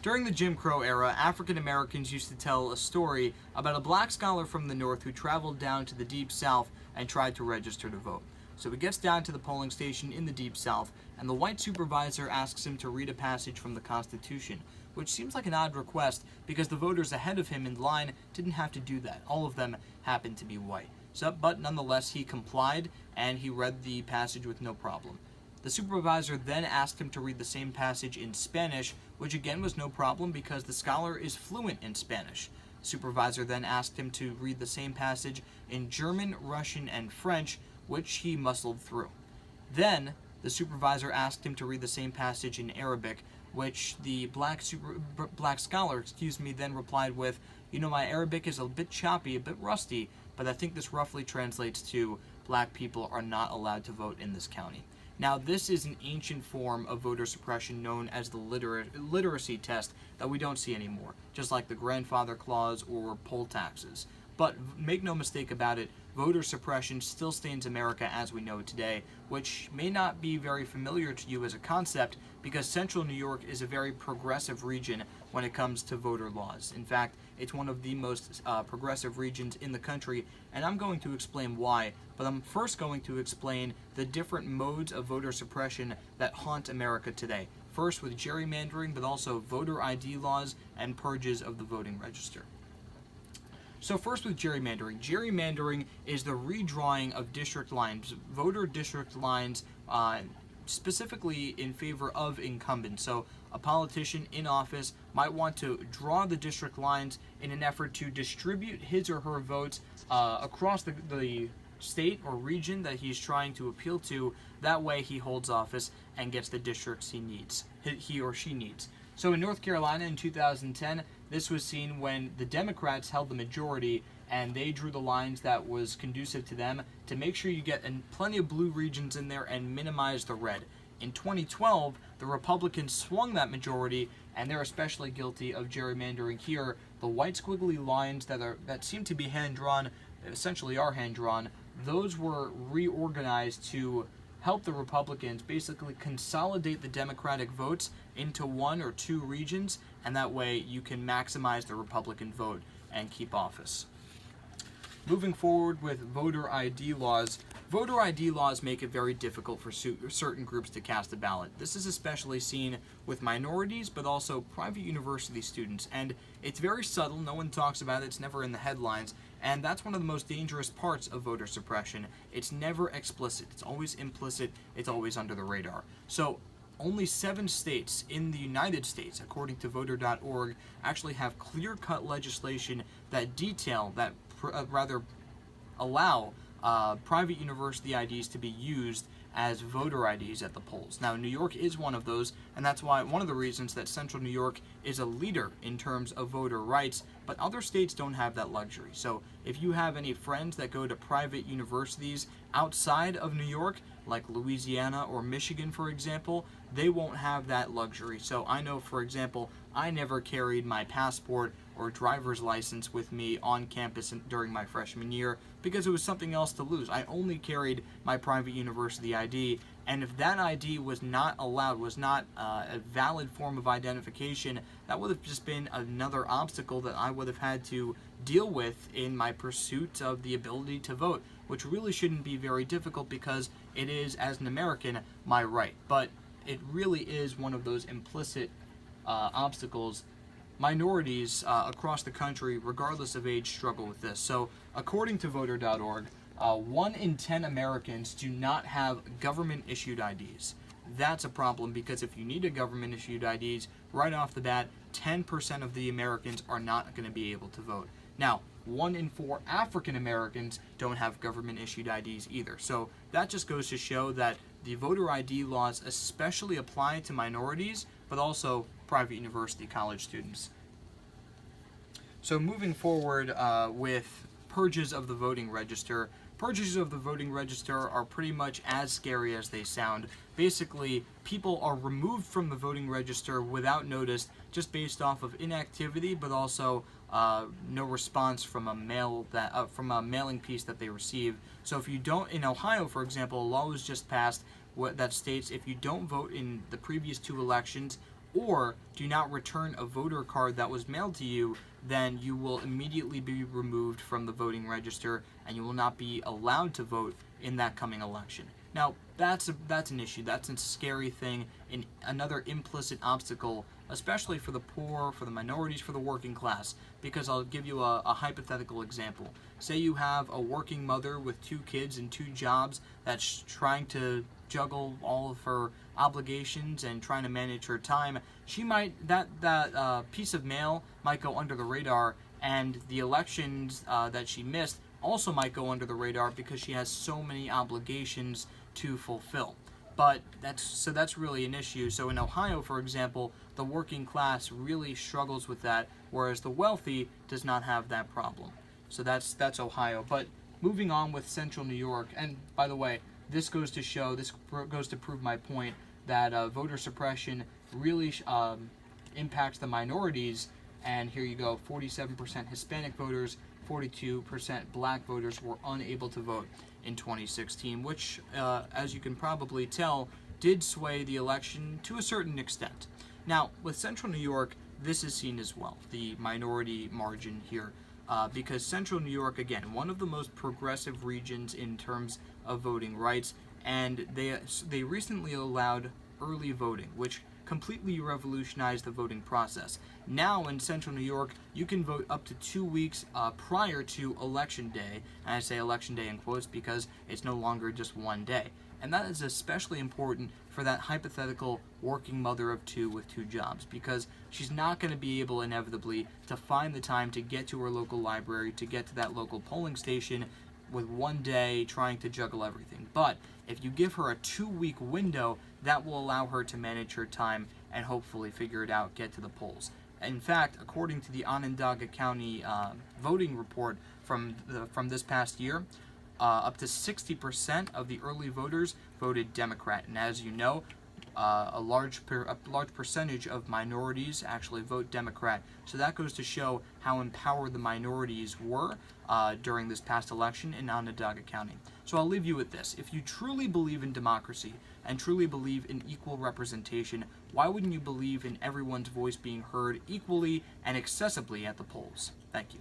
During the Jim Crow era, African Americans used to tell a story about a black scholar from the North who traveled down to the Deep South and tried to register to vote. So he gets down to the polling station in the Deep South, and the white supervisor asks him to read a passage from the Constitution, which seems like an odd request because the voters ahead of him in line didn't have to do that. All of them happened to be white. But nonetheless, he complied, and he read the passage with no problem. The supervisor then asked him to read the same passage in Spanish, which again was no problem because the scholar is fluent in Spanish. The supervisor then asked him to read the same passage in German, Russian, and French, which he muscled through. Then, the supervisor asked him to read the same passage in Arabic, which the black scholar then replied with, my Arabic is a bit choppy, a bit rusty, but I think this roughly translates to, black people are not allowed to vote in this county. Now, this is an ancient form of voter suppression known as the literacy test that we don't see anymore, just like the grandfather clause or poll taxes. But make no mistake about it, voter suppression still stains America as we know it today, which may not be very familiar to you as a concept because Central New York is a very progressive region when it comes to voter laws. In fact, it's one of the most progressive regions in the country, and I'm going to explain why, but I'm first going to explain the different modes of voter suppression that haunt America today. First with gerrymandering, but also voter ID laws and purges of the voting register. So first with gerrymandering. Gerrymandering is the redrawing of district lines, voter district lines, specifically in favor of incumbents. So a politician in office might want to draw the district lines in an effort to distribute his or her votes across the state or region that he's trying to appeal to. That way he holds office and gets the districts he or she needs. So in North Carolina in 2010, this was seen when the Democrats held the majority and they drew the lines that was conducive to them to make sure you get plenty of blue regions in there and minimize the red. In 2012, the Republicans swung that majority, and they're especially guilty of gerrymandering here. The white squiggly lines that seem to be hand-drawn, essentially are hand-drawn, those were reorganized to help the Republicans basically consolidate the Democratic votes into one or two regions, and that way you can maximize the Republican vote and keep office. Moving forward with voter ID laws, voter ID laws make it very difficult for certain groups to cast a ballot. This is especially seen with minorities, but also private university students, and it's very subtle. No one talks about it. It's never in the headlines, and that's one of the most dangerous parts of voter suppression. It's never explicit. It's always implicit. It's always under the radar. So only 7 states in the United States, according to voter.org, actually have clear-cut legislation that allow private university IDs to be used as voter IDs at the polls. Now, New York is one of those, and that's why one of the reasons that Central New York is a leader in terms of voter rights, but other states don't have that luxury. So if you have any friends that go to private universities outside of New York, like Louisiana or Michigan, for example, they won't have that luxury. So I know, for example, I never carried my passport or driver's license with me on campus during my freshman year because it was something else to lose. I only carried my private university ID, and if that ID was not allowed, was not a valid form of identification, that would have just been another obstacle that I would have had to deal with in my pursuit of the ability to vote, which really shouldn't be very difficult because it is, as an American, my right. But it really is one of those implicit obstacles. Minorities across the country, regardless of age, struggle with this. So, according to voter.org, 1 in 10 Americans do not have government-issued IDs. That's a problem because if you need a government-issued IDs, right off the bat, 10% of the Americans are not going to be able to vote. Now, 1 in 4 African Americans don't have government-issued IDs either. So that just goes to show that the voter ID laws especially apply to minorities, but also private university college students. So moving forward with purges of the voting register. Purges of the voting register are pretty much as scary as they sound. Basically, people are removed from the voting register without notice just based off of inactivity, but also no response from a mailing piece that they receive. So if you don't, in Ohio, for example, a law was just passed that states if you don't vote in the previous 2 elections, or do not return a voter card that was mailed to you, then you will immediately be removed from the voting register and you will not be allowed to vote in that coming election. Now, that's an issue. That's a scary thing, and another implicit obstacle, especially for the poor, for the minorities, for the working class. Because I'll give you a hypothetical example. Say you have a working mother with 2 kids and 2 jobs that's trying to juggle all of her obligations and trying to manage her time. She might that piece of mail might go under the radar, and the elections that she missed also might go under the radar because she has so many obligations to fulfill. But that's really an issue. So in Ohio, for example, the working class really struggles with that, whereas the wealthy does not have that problem. So that's Ohio. But moving on with Central New York, and by the way, this goes to prove my point that voter suppression really impacts the minorities. And here you go, 47% Hispanic voters, 42% black voters were unable to vote in 2016, which, as you can probably tell, did sway the election to a certain extent. Now, with Central New York, this is seen as well, the minority margin here, because Central New York, again, one of the most progressive regions in terms of voting rights, and they recently allowed early voting, which completely revolutionized the voting process. Now in Central New York, you can vote up to 2 weeks prior to Election Day, and I say Election Day in quotes because it's no longer just one day. And that is especially important for that hypothetical working mother of 2 with 2 jobs, because she's not going to be able inevitably to find the time to get to her local library, to get to that local polling station with one day trying to juggle everything. But if you give her a 2-week window, that will allow her to manage her time and hopefully figure it out, get to the polls. In fact, according to the Onondaga County voting report from this past year, up to 60% of the early voters voted Democrat. And as you know, a large percentage of minorities actually vote Democrat. So that goes to show how empowered the minorities were during this past election in Onondaga County. So I'll leave you with this. If you truly believe in democracy and truly believe in equal representation, why wouldn't you believe in everyone's voice being heard equally and accessibly at the polls? Thank you.